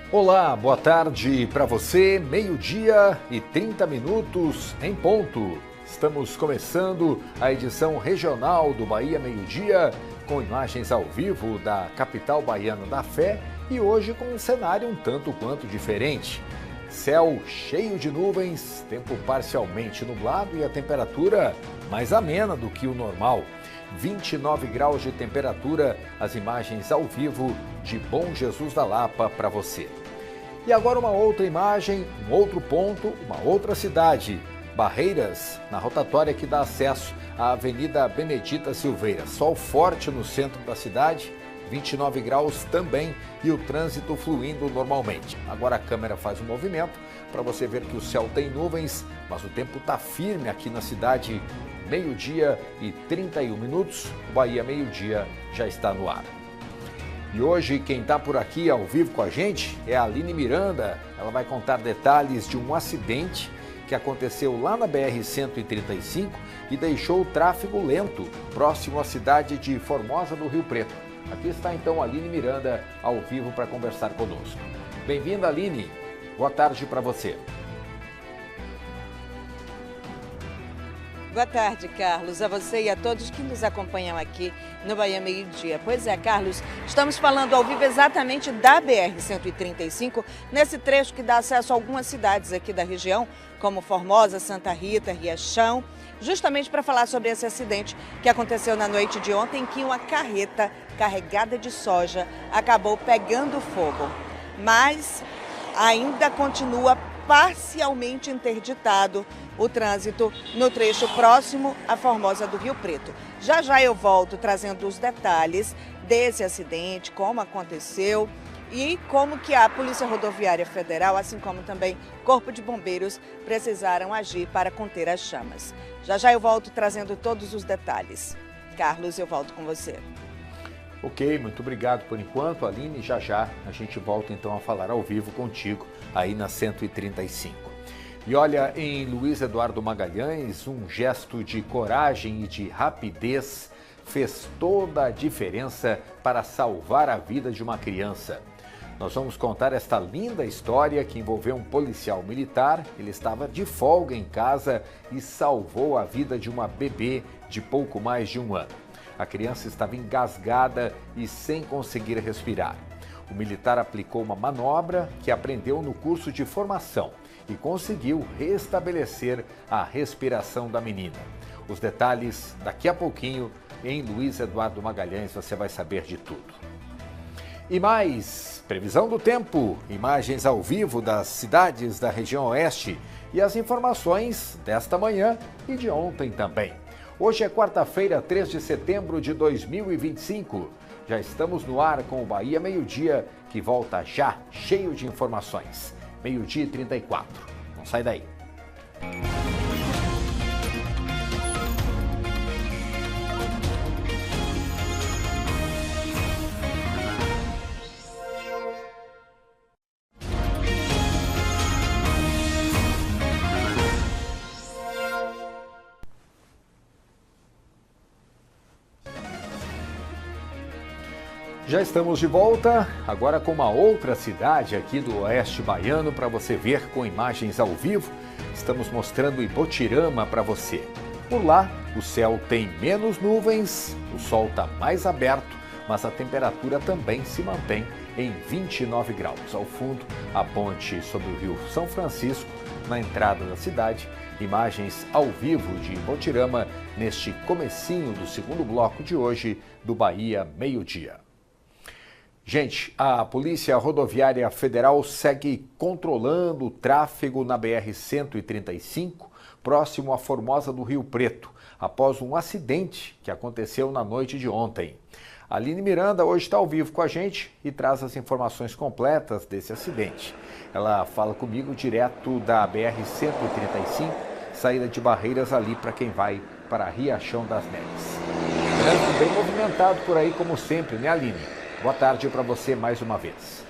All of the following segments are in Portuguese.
Olá, boa tarde para você, 12h e 30 minutos em ponto. Estamos começando a edição regional do Bahia Meio Dia, com imagens ao vivo da capital baiana da fé e hoje com um cenário um tanto quanto diferente. Céu cheio de nuvens, tempo parcialmente nublado e a temperatura mais amena do que o normal. 29 graus de temperatura, as imagens ao vivo de Bom Jesus da Lapa para você. E agora uma outra imagem, um outro ponto, uma outra cidade. Barreiras, na rotatória que dá acesso à Avenida Benedita Silveira. Sol forte no centro da cidade, 29 graus também e o trânsito fluindo normalmente. Agora a câmera faz um movimento para você ver que o céu tem nuvens, mas o tempo está firme aqui na cidade. 12h e 31 minutos, o Bahia Meio Dia já está no ar. E hoje quem está por aqui ao vivo com a gente é a Aline Miranda. Ela vai contar detalhes de um acidente que aconteceu lá na BR-135 e deixou o tráfego lento, próximo à cidade de Formosa do Rio Preto. Aqui está então a Aline Miranda ao vivo para conversar conosco. Bem-vinda, Aline. Boa tarde para você. Boa tarde, Carlos, a você e a todos que nos acompanham aqui no Bahia Meio Dia. Pois é, Carlos, estamos falando ao vivo exatamente da BR-135, nesse trecho que dá acesso a algumas cidades aqui da região, como Formosa, Santa Rita, Riachão, justamente para falar sobre esse acidente que aconteceu na noite de ontem, em que uma carreta carregada de soja acabou pegando fogo, mas ainda continua parcialmente interditado o trânsito no trecho próximo à Formosa do Rio Preto. Já já eu volto trazendo os detalhes desse acidente, como aconteceu e como que a Polícia Rodoviária Federal, assim como também o Corpo de Bombeiros, precisaram agir para conter as chamas. Já já eu volto trazendo todos os detalhes. Carlos, eu volto com você. Ok, muito obrigado por enquanto, Aline. Já já a gente volta então a falar ao vivo contigo aí na 135. E olha, em Luiz Eduardo Magalhães, um gesto de coragem e de rapidez fez toda a diferença para salvar a vida de uma criança. Nós vamos contar esta linda história que envolveu um policial militar. Ele estava de folga em casa e salvou a vida de uma bebê de pouco mais de 1 ano. A criança estava engasgada e sem conseguir respirar. O militar aplicou uma manobra que aprendeu no curso de formação e conseguiu restabelecer a respiração da menina. Os detalhes daqui a pouquinho em Luiz Eduardo Magalhães, você vai saber de tudo. E mais, previsão do tempo, imagens ao vivo das cidades da região oeste e as informações desta manhã e de ontem também. Hoje é quarta-feira, 3 de setembro de 2025. Já estamos no ar com o Bahia Meio Dia, que volta já cheio de informações. 12h e 34. Não sai daí. Já estamos de volta, agora com uma outra cidade aqui do oeste baiano para você ver com imagens ao vivo. Estamos mostrando Ipotirama para você. Por lá, o céu tem menos nuvens, o sol está mais aberto, mas a temperatura também se mantém em 29 graus. Ao fundo, a ponte sobre o rio São Francisco, na entrada da cidade. Imagens ao vivo de Ipotirama neste comecinho do segundo bloco de hoje do Bahia Meio Dia. Gente, a Polícia Rodoviária Federal segue controlando o tráfego na BR-135, próximo à Formosa do Rio Preto, após um acidente que aconteceu na noite de ontem. A Aline Miranda hoje está ao vivo com a gente e traz as informações completas desse acidente. Ela fala comigo direto da BR-135, saída de Barreiras ali para quem vai para Riachão das Neves. Trânsito bem movimentado por aí como sempre, né, Aline? Boa tarde para você mais uma vez.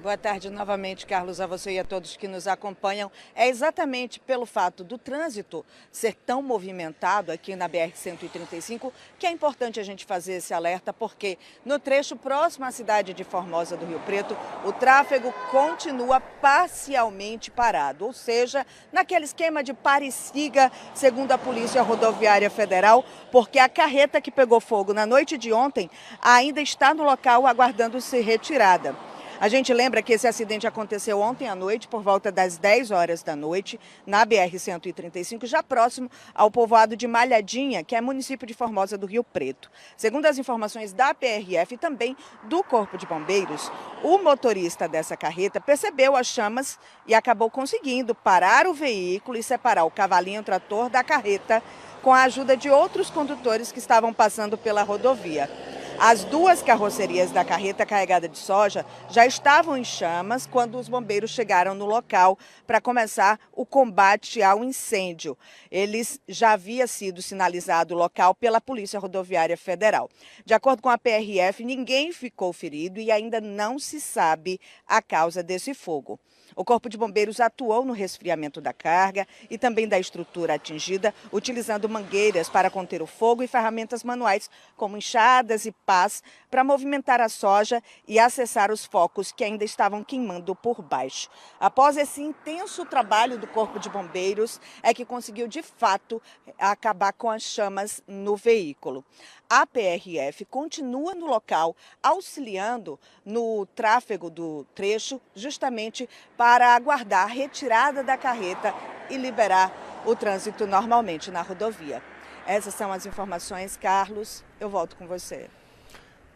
Boa tarde novamente, Carlos, a você e a todos que nos acompanham. É exatamente pelo fato do trânsito ser tão movimentado aqui na BR-135 que é importante a gente fazer esse alerta, porque no trecho próximo à cidade de Formosa do Rio Preto, o tráfego continua parcialmente parado, ou seja, naquele esquema de pare e siga, segundo a Polícia Rodoviária Federal, porque a carreta que pegou fogo na noite de ontem ainda está no local aguardando ser retirada. A gente lembra que esse acidente aconteceu ontem à noite, por volta das 10 horas da noite, na BR-135, já próximo ao povoado de Malhadinha, que é município de Formosa do Rio Preto. Segundo as informações da PRF e também do Corpo de Bombeiros, o motorista dessa carreta percebeu as chamas e acabou conseguindo parar o veículo e separar o cavalinho trator da carreta com a ajuda de outros condutores que estavam passando pela rodovia. As duas carrocerias da carreta carregada de soja já estavam em chamas quando os bombeiros chegaram no local para começar o combate ao incêndio. Eles já havia sido sinalizado o local pela Polícia Rodoviária Federal. De acordo com a PRF, ninguém ficou ferido e ainda não se sabe a causa desse fogo. O Corpo de Bombeiros atuou no resfriamento da carga e também da estrutura atingida, utilizando mangueiras para conter o fogo e ferramentas manuais, como enxadas e pás, para movimentar a soja e acessar os focos que ainda estavam queimando por baixo. Após esse intenso trabalho do Corpo de Bombeiros, é que conseguiu, de fato, acabar com as chamas no veículo. A PRF continua no local, auxiliando no tráfego do trecho, justamente para aguardar a retirada da carreta e liberar o trânsito normalmente na rodovia. Essas são as informações, Carlos. Eu volto com você.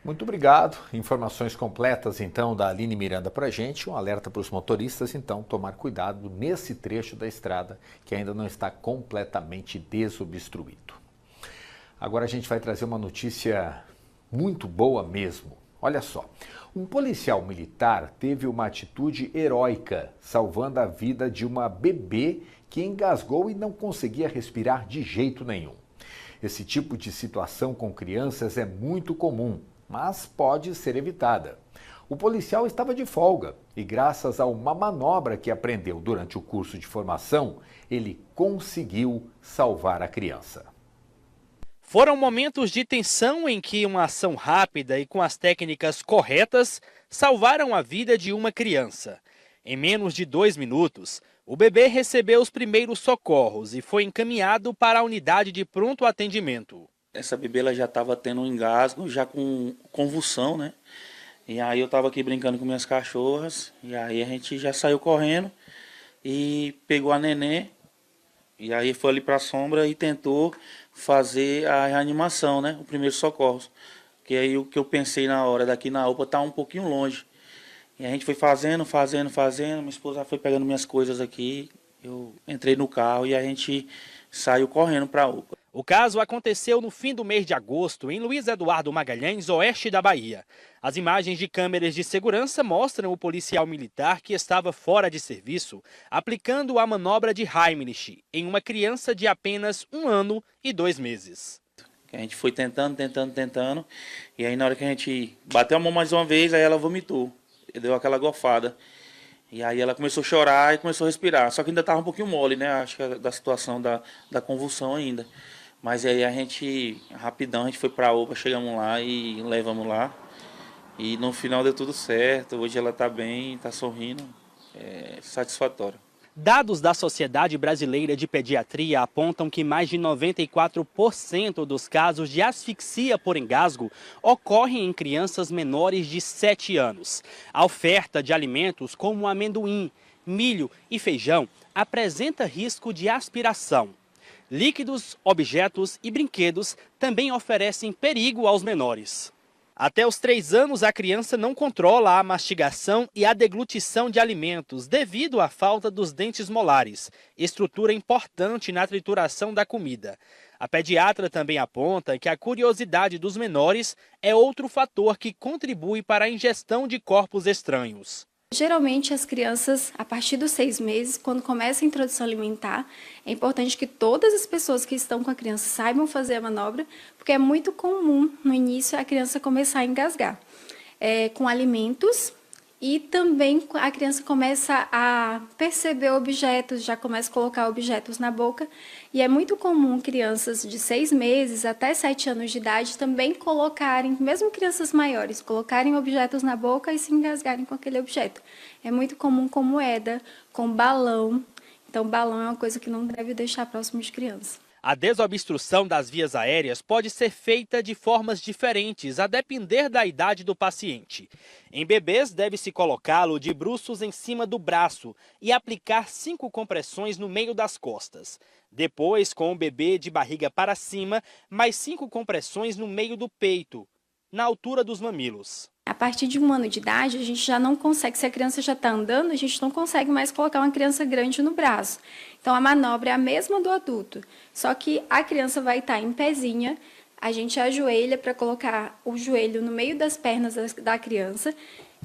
Muito obrigado. Informações completas, então, da Aline Miranda para a gente. Um alerta para os motoristas, então, tomar cuidado nesse trecho da estrada que ainda não está completamente desobstruído. Agora a gente vai trazer uma notícia muito boa mesmo. Olha só, um policial militar teve uma atitude heróica, salvando a vida de uma bebê que engasgou e não conseguia respirar de jeito nenhum. Esse tipo de situação com crianças é muito comum, mas pode ser evitada. O policial estava de folga e, graças a uma manobra que aprendeu durante o curso de formação, ele conseguiu salvar a criança. Foram momentos de tensão em que uma ação rápida e com as técnicas corretas salvaram a vida de uma criança. Em menos de 2 minutos, o bebê recebeu os primeiros socorros e foi encaminhado para a unidade de pronto atendimento. Essa bebê ela já estava tendo um engasgo, já com convulsão, né? E aí eu estava aqui brincando com minhas cachorras, e aí a gente já saiu correndo e pegou a neném, e aí foi ali para a sombra e tentou fazer a reanimação, né? O primeiro socorro. Que aí o que eu pensei na hora, daqui na UPA tá um pouquinho longe. E a gente foi fazendo, minha esposa foi pegando minhas coisas aqui, eu entrei no carro e a gente saiu correndo para a UPA. O caso aconteceu no fim do mês de agosto, em Luiz Eduardo Magalhães, oeste da Bahia. As imagens de câmeras de segurança mostram o policial militar que estava fora de serviço, aplicando a manobra de Heimlich em uma criança de apenas 1 ano e 2 meses. A gente foi tentando, e aí na hora que a gente bateu a mão mais uma vez, aí ela vomitou, deu aquela gofada. E aí ela começou a chorar e começou a respirar, só que ainda estava um pouquinho mole, né, acho que da situação da convulsão ainda. Mas aí a gente, rapidão, a gente foi para a UPA, chegamos lá e levamos lá. E no final deu tudo certo, hoje ela está bem, está sorrindo, é satisfatório. Dados da Sociedade Brasileira de Pediatria apontam que mais de 94% dos casos de asfixia por engasgo ocorrem em crianças menores de 7 anos. A oferta de alimentos como amendoim, milho e feijão apresenta risco de aspiração. Líquidos, objetos e brinquedos também oferecem perigo aos menores. Até os 3 anos, a criança não controla a mastigação e a deglutição de alimentos devido à falta dos dentes molares, estrutura importante na trituração da comida. A pediatra também aponta que a curiosidade dos menores é outro fator que contribui para a ingestão de corpos estranhos. Geralmente as crianças, a partir dos 6 meses, quando começa a introdução alimentar, é importante que todas as pessoas que estão com a criança saibam fazer a manobra, porque é muito comum no início a criança começar a engasgar com alimentos E também a criança começa a perceber objetos, já começa a colocar objetos na boca. E é muito comum crianças de 6 meses até 7 anos de idade também colocarem, mesmo crianças maiores, colocarem objetos na boca e se engasgarem com aquele objeto. É muito comum com moeda, com balão. Então, balão é uma coisa que não deve deixar próximo de criança. A desobstrução das vias aéreas pode ser feita de formas diferentes, a depender da idade do paciente. Em bebês, deve-se colocá-lo de bruços em cima do braço e aplicar 5 compressões no meio das costas. Depois, com o bebê de barriga para cima, mais 5 compressões no meio do peito, na altura dos mamilos. A partir de 1 ano de idade, a gente já não consegue, se a criança já está andando, a gente não consegue mais colocar uma criança grande no braço. Então, a manobra é a mesma do adulto, só que a criança vai estar em pezinha, a gente ajoelha para colocar o joelho no meio das pernas da criança,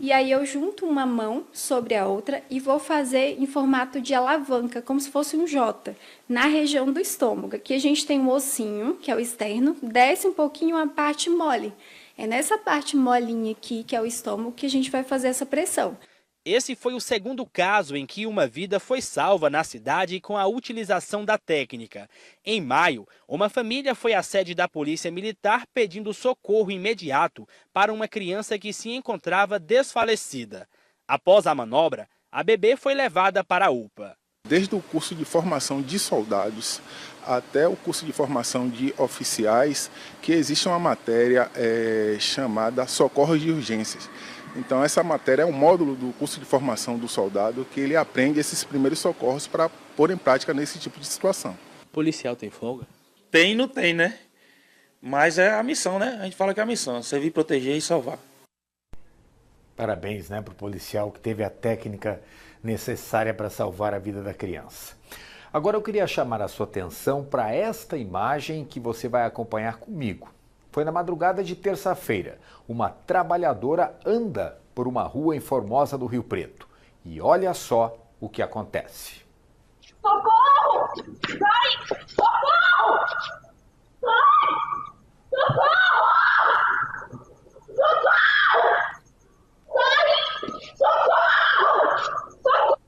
e aí eu junto uma mão sobre a outra e vou fazer em formato de alavanca, como se fosse um J, na região do estômago. Aqui a gente tem um ossinho, que é o externo, desce um pouquinho a parte mole. É nessa parte molinha aqui, que é o estômago, que a gente vai fazer essa pressão. Esse foi o segundo caso em que uma vida foi salva na cidade com a utilização da técnica. Em maio, uma família foi à sede da Polícia Militar pedindo socorro imediato para uma criança que se encontrava desfalecida. Após a manobra, a bebê foi levada para a UPA. Desde o curso de formação de soldados até o curso de formação de oficiais, que existe uma matéria chamada Socorros de Urgências. Então essa matéria é um módulo do curso de formação do soldado que ele aprende esses primeiros socorros para pôr em prática nesse tipo de situação. O policial tem folga? Tem e não tem, né? Mas é a missão, né? A gente fala que é a missão, servir, proteger e salvar. Parabéns, né, para o policial que teve a técnica necessária para salvar a vida da criança. Agora eu queria chamar a sua atenção para esta imagem que você vai acompanhar comigo. Foi na madrugada de terça-feira. Uma trabalhadora anda por uma rua em Formosa do Rio Preto. E olha só o que acontece. Socorro! Sai! Socorro! Sai! Socorro! Socorro! Sai! Socorro! Socorro!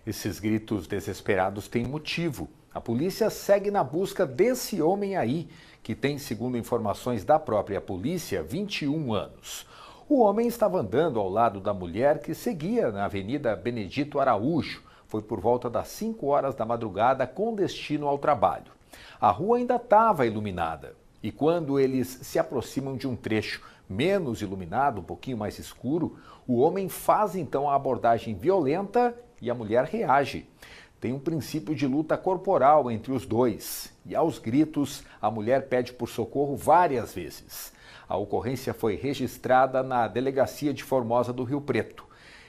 Esses gritos desesperados têm motivo. A polícia segue na busca desse homem aí, que tem, segundo informações da própria polícia, 21 anos. O homem estava andando ao lado da mulher que seguia na Avenida Benedito Araújo. Foi por volta das 5 horas da madrugada com destino ao trabalho. A rua ainda estava iluminada e quando eles se aproximam de um trecho menos iluminado, um pouquinho mais escuro, o homem faz então a abordagem violenta e a mulher reage. Tem um princípio de luta corporal entre os dois e aos gritos a mulher pede por socorro várias vezes. A ocorrência foi registrada na Delegacia de Formosa do Rio Preto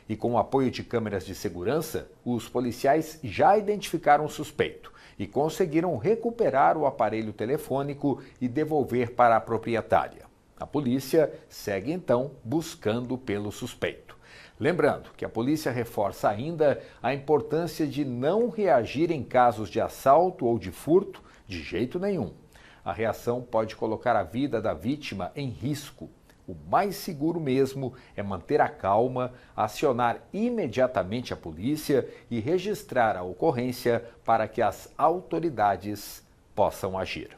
e com o apoio de câmeras de segurança, os policiais já identificaram o suspeito e conseguiram recuperar o aparelho telefônico e devolver para a proprietária. A polícia segue então buscando pelo suspeito. Lembrando que a polícia reforça ainda a importância de não reagir em casos de assalto ou de furto de jeito nenhum. A reação pode colocar a vida da vítima em risco. O mais seguro mesmo é manter a calma, acionar imediatamente a polícia e registrar a ocorrência para que as autoridades possam agir.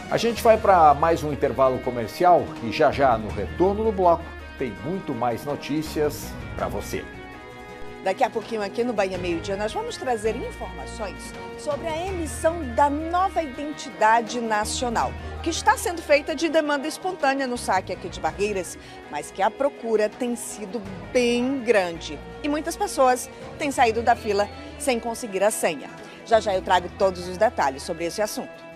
A gente vai para mais um intervalo comercial e já no retorno do bloco tem muito mais notícias para você. Daqui a pouquinho aqui no Bahia Meio Dia nós vamos trazer informações sobre a emissão da nova identidade nacional, que está sendo feita de demanda espontânea no saque aqui de Barreiras, mas que a procura tem sido bem grande e muitas pessoas têm saído da fila sem conseguir a senha. Já eu trago todos os detalhes sobre esse assunto.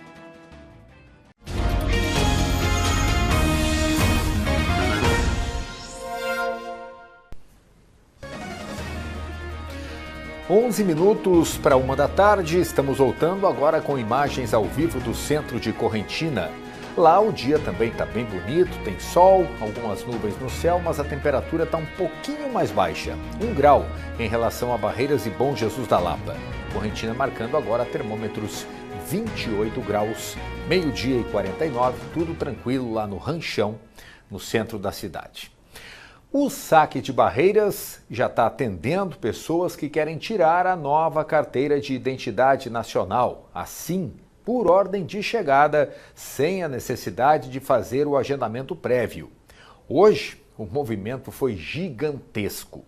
11 minutos para 1 da tarde, estamos voltando agora com imagens ao vivo do centro de Correntina. Lá o dia também está bem bonito, tem sol, algumas nuvens no céu, mas a temperatura está um pouquinho mais baixa, 1 grau em relação a Barreiras e Bom Jesus da Lapa. Correntina marcando agora termômetros 28 graus, meio-dia e 49, tudo tranquilo lá no Ranchão, no centro da cidade. O Saque de Barreiras já está atendendo pessoas que querem tirar a nova carteira de identidade nacional, assim, por ordem de chegada, sem a necessidade de fazer o agendamento prévio. Hoje, o movimento foi gigantesco.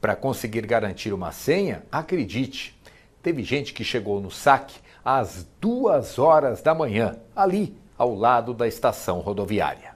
Para conseguir garantir uma senha, acredite, teve gente que chegou no saque às 2 horas da manhã, ali ao lado da estação rodoviária.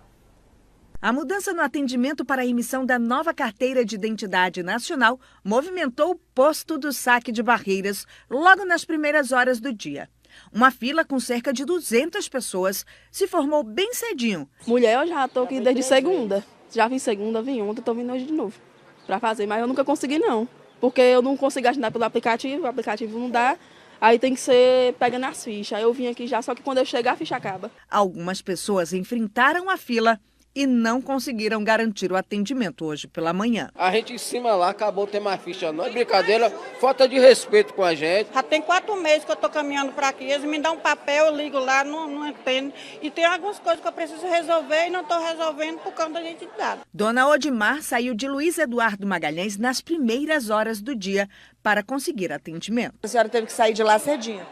A mudança no atendimento para a emissão da nova carteira de identidade nacional movimentou o posto do Saque de Barreiras logo nas primeiras horas do dia. Uma fila com cerca de 200 pessoas se formou bem cedinho. Mulher, eu já estou aqui desde segunda. Já vim segunda, vim ontem, estou vindo hoje de novo para fazer, mas eu nunca consegui não, porque eu não consigo agendar pelo aplicativo, o aplicativo não dá. Aí tem que ser pegando as fichas. Aí eu vim aqui já, só que quando eu chegar a ficha acaba. Algumas pessoas enfrentaram a fila e não conseguiram garantir o atendimento hoje pela manhã. A gente em cima lá acabou de ter mais ficha, não é brincadeira, falta de respeito com a gente. Já tem 4 meses que eu estou caminhando para aqui, eles me dão um papel, eu ligo lá, não entendo. E tem algumas coisas que eu preciso resolver e não estou resolvendo por causa da identidade. Dona Odimar saiu de Luiz Eduardo Magalhães nas primeiras horas do dia para conseguir atendimento. A senhora teve que sair de lá cedinho?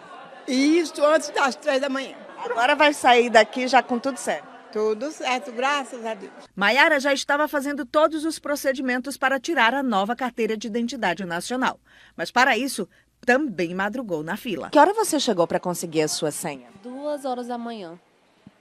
Isso, antes das 3 da manhã. Agora vai sair daqui já com tudo certo. Tudo certo, graças a Deus. Maiara já estava fazendo todos os procedimentos para tirar a nova carteira de identidade nacional. Mas para isso, também madrugou na fila. Que hora você chegou para conseguir a sua senha? 2 horas da manhã.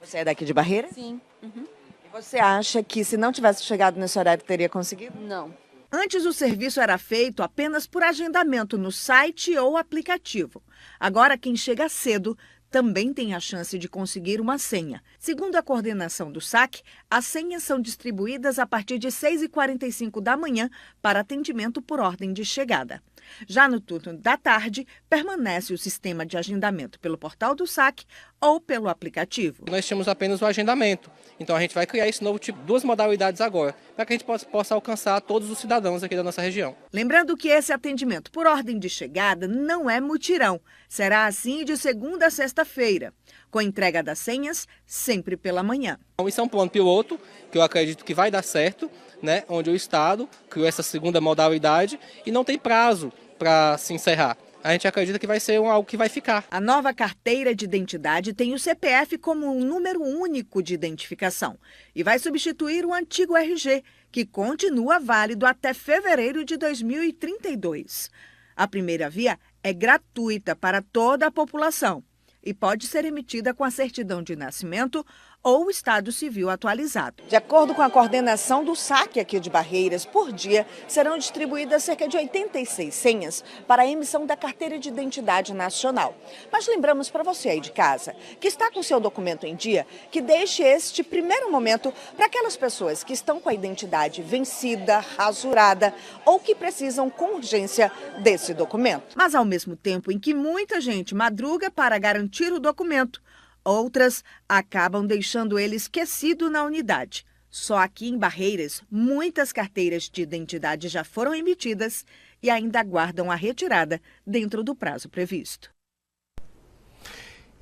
Você é daqui de Barreiras? Sim. Uhum. E você acha que se não tivesse chegado nesse horário, teria conseguido? Não. Antes o serviço era feito apenas por agendamento no site ou aplicativo. Agora quem chega cedo também tem a chance de conseguir uma senha. Segundo a coordenação do saque, as senhas são distribuídas a partir de 6h45 da manhã para atendimento por ordem de chegada. Já no turno da tarde, permanece o sistema de agendamento pelo portal do saque ou pelo aplicativo. Nós tínhamos apenas o agendamento, então a gente vai criar esse novo tipo, 2 modalidades agora, para que a gente possa alcançar todos os cidadãos aqui da nossa região. Lembrando que esse atendimento por ordem de chegada não é mutirão, será assim de segunda a sexta-feira, com entrega das senhas sempre pela manhã. Isso é um plano piloto, que eu acredito que vai dar certo, né, onde o Estado criou essa segunda modalidade e não tem prazo para se encerrar. A gente acredita que vai ser algo que vai ficar. A nova carteira de identidade tem o CPF como um número único de identificação e vai substituir o antigo RG, que continua válido até fevereiro de 2032. A primeira via é gratuita para toda a população e pode ser emitida com a certidão de nascimento ou o estado civil atualizado. De acordo com a coordenação do saque aqui de Barreiras, por dia serão distribuídas cerca de 86 senhas para a emissão da carteira de identidade nacional. Mas lembramos para você aí de casa, que está com seu documento em dia, que deixe este primeiro momento para aquelas pessoas que estão com a identidade vencida, rasurada ou que precisam com urgência desse documento. Mas ao mesmo tempo em que muita gente madruga para garantir o documento, outras acabam deixando ele esquecido na unidade. Só aqui em Barreiras, muitas carteiras de identidade já foram emitidas e ainda aguardam a retirada dentro do prazo previsto.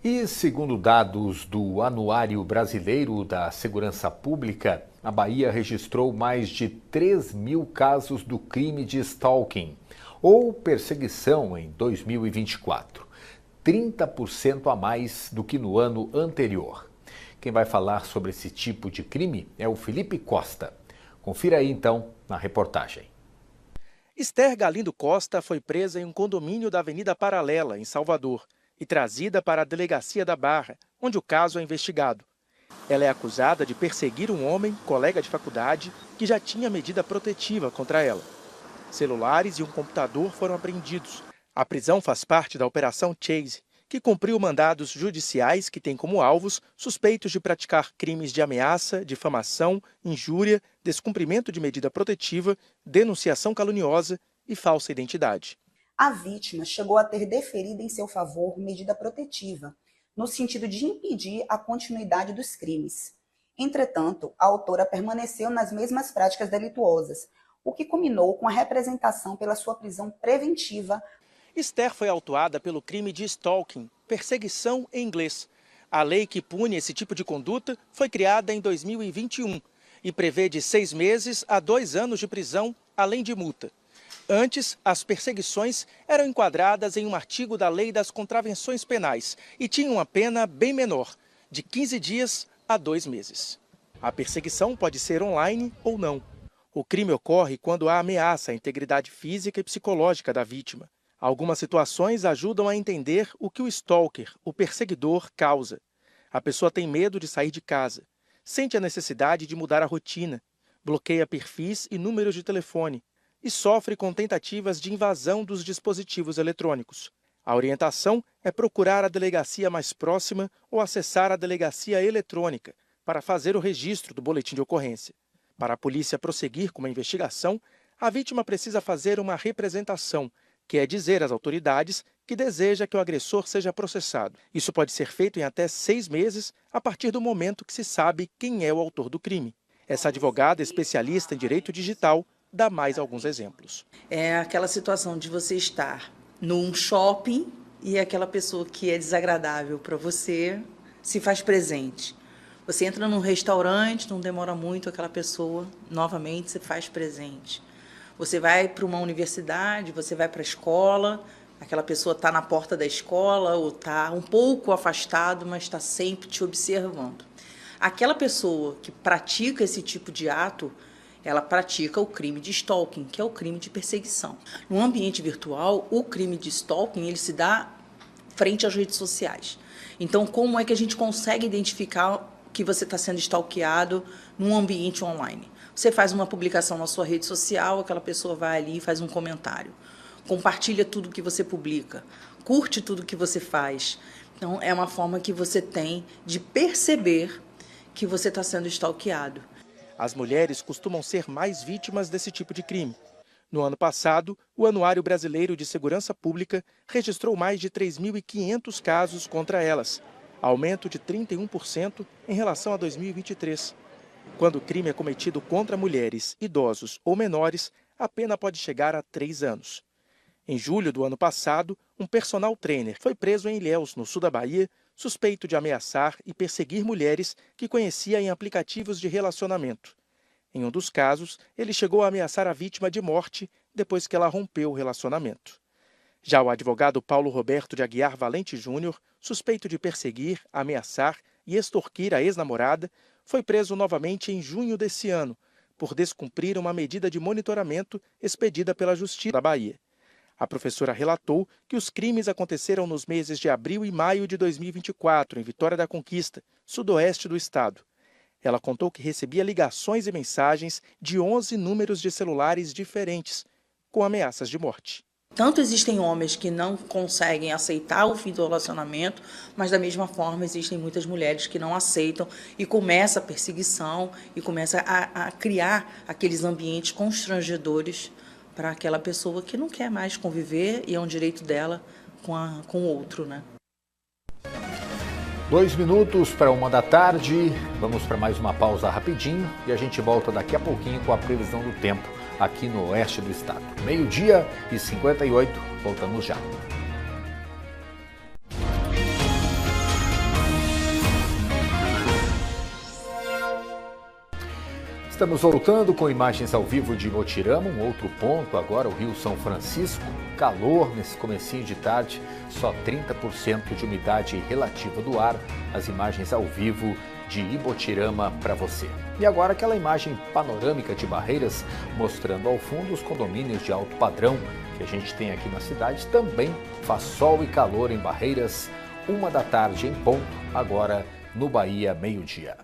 E segundo dados do Anuário Brasileiro da Segurança Pública, a Bahia registrou mais de 3.000 casos do crime de stalking ou perseguição em 2024. 30% a mais do que no ano anterior. Quem vai falar sobre esse tipo de crime é o Felipe Costa. Confira aí então na reportagem. Esther Galindo Costa foi presa em um condomínio da Avenida Paralela, em Salvador, e trazida para a Delegacia da Barra, onde o caso é investigado. Ela é acusada de perseguir um homem, colega de faculdade, que já tinha medida protetiva contra ela. Celulares e um computador foram apreendidos. A prisão faz parte da Operação Chase, que cumpriu mandados judiciais que têm como alvos suspeitos de praticar crimes de ameaça, difamação, injúria, descumprimento de medida protetiva, denunciação caluniosa e falsa identidade. A vítima chegou a ter deferida em seu favor medida protetiva, no sentido de impedir a continuidade dos crimes. Entretanto, a autora permaneceu nas mesmas práticas delituosas, o que culminou com a representação pela sua prisão preventiva. Esther foi autuada pelo crime de stalking, perseguição em inglês. A lei que pune esse tipo de conduta foi criada em 2021 e prevê de 6 meses a 2 anos de prisão, além de multa. Antes, as perseguições eram enquadradas em um artigo da Lei das Contravenções Penais e tinham uma pena bem menor, de 15 dias a 2 meses. A perseguição pode ser online ou não. O crime ocorre quando há ameaça à integridade física e psicológica da vítima. Algumas situações ajudam a entender o que o stalker, o perseguidor, causa. A pessoa tem medo de sair de casa, sente a necessidade de mudar a rotina, bloqueia perfis e números de telefone e sofre com tentativas de invasão dos dispositivos eletrônicos. A orientação é procurar a delegacia mais próxima ou acessar a delegacia eletrônica para fazer o registro do boletim de ocorrência. Para a polícia prosseguir com uma investigação, a vítima precisa fazer uma representação, que é dizer às autoridades que deseja que o agressor seja processado. Isso pode ser feito em até 6 meses, a partir do momento que se sabe quem é o autor do crime. Essa advogada especialista em direito digital dá mais alguns exemplos. É aquela situação de você estar num shopping e aquela pessoa que é desagradável para você se faz presente. Você entra num restaurante, não demora muito, aquela pessoa novamente se faz presente. Você vai para uma universidade, você vai para a escola, aquela pessoa está na porta da escola ou está um pouco afastado, mas está sempre te observando. Aquela pessoa que pratica esse tipo de ato, ela pratica o crime de stalking, que é o crime de perseguição. No ambiente virtual, o crime de stalking ele se dá frente às redes sociais. Então, como é que a gente consegue identificar que você está sendo stalkeado num ambiente online? Você faz uma publicação na sua rede social, aquela pessoa vai ali e faz um comentário. Compartilha tudo que você publica, curte tudo que você faz. Então, é uma forma que você tem de perceber que você está sendo stalkeado. As mulheres costumam ser mais vítimas desse tipo de crime. No ano passado, o Anuário Brasileiro de Segurança Pública registrou mais de 3.500 casos contra elas, aumento de 31% em relação a 2023. Quando o crime é cometido contra mulheres, idosos ou menores, a pena pode chegar a 3 anos. Em julho do ano passado, um personal trainer foi preso em Ilhéus, no sul da Bahia, suspeito de ameaçar e perseguir mulheres que conhecia em aplicativos de relacionamento. Em um dos casos, ele chegou a ameaçar a vítima de morte depois que ela rompeu o relacionamento. Já o advogado Paulo Roberto de Aguiar Valente Júnior, suspeito de perseguir, ameaçar e extorquir a ex-namorada, foi preso novamente em junho desse ano, por descumprir uma medida de monitoramento expedida pela Justiça da Bahia. A professora relatou que os crimes aconteceram nos meses de abril e maio de 2024, em Vitória da Conquista, sudoeste do estado. Ela contou que recebia ligações e mensagens de 11 números de celulares diferentes, com ameaças de morte. Tanto existem homens que não conseguem aceitar o fim do relacionamento, mas da mesma forma existem muitas mulheres que não aceitam e começa a perseguição e começa a criar aqueles ambientes constrangedores para aquela pessoa que não quer mais conviver e é um direito dela com o outro, né? 2 minutos para 1 da tarde, vamos para mais uma pausa rapidinho e a gente volta daqui a pouquinho com a previsão do tempo aqui no oeste do estado. 12h58, voltamos já. Estamos voltando com imagens ao vivo de Ibotirama, um outro ponto agora, o Rio São Francisco. Calor nesse comecinho de tarde, só 30% de umidade relativa do ar. As imagens ao vivo de Ibotirama para você. E agora aquela imagem panorâmica de Barreiras, mostrando ao fundo os condomínios de alto padrão que a gente tem aqui na cidade. Também faz sol e calor em Barreiras, 1 da tarde em ponto, agora no Bahia, meio-dia.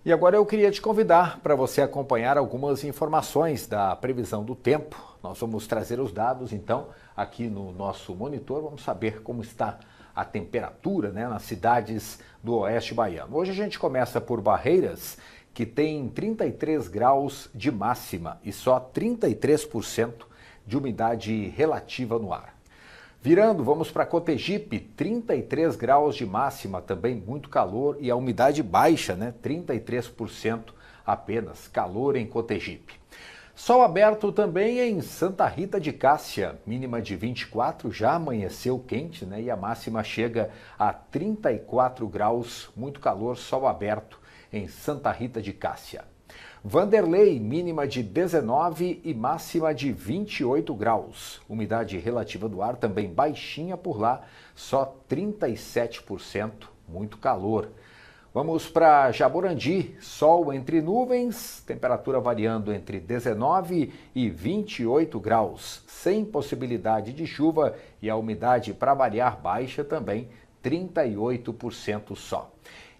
E agora eu queria te convidar para você acompanhar algumas informações da previsão do tempo. Nós vamos trazer os dados, então, aqui no nosso monitor. Vamos saber como está a temperatura, né, nas cidades do oeste baiano. Hoje a gente começa por Barreiras, que tem 33 graus de máxima e só 33% de umidade relativa no ar. Virando, vamos para Cotegipe, 33 graus de máxima, também muito calor e a umidade baixa, né? 33% apenas, calor em Cotegipe. Sol aberto também em Santa Rita de Cássia, mínima de 24, já amanheceu quente, né? E a máxima chega a 34 graus, muito calor, sol aberto em Santa Rita de Cássia. Vanderlei, mínima de 19 e máxima de 28 graus. Umidade relativa do ar também baixinha por lá, só 37%, muito calor. Vamos para Jaborandi, sol entre nuvens, temperatura variando entre 19 e 28 graus, sem possibilidade de chuva e a umidade para variar baixa também, 38% só.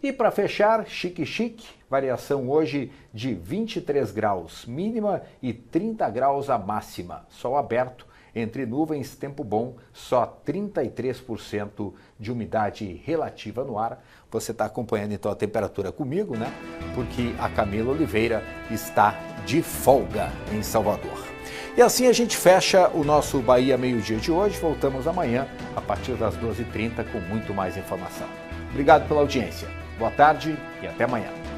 E para fechar, Xique-Xique, variação hoje de 23 graus mínima e 30 graus a máxima. Sol aberto, entre nuvens, tempo bom, só 33% de umidade relativa no ar. Você está acompanhando então a temperatura comigo, né? Porque a Camila Oliveira está de folga em Salvador. E assim a gente fecha o nosso Bahia Meio-Dia de hoje. Voltamos amanhã a partir das 12h30 com muito mais informação. Obrigado pela audiência. Boa tarde e até amanhã.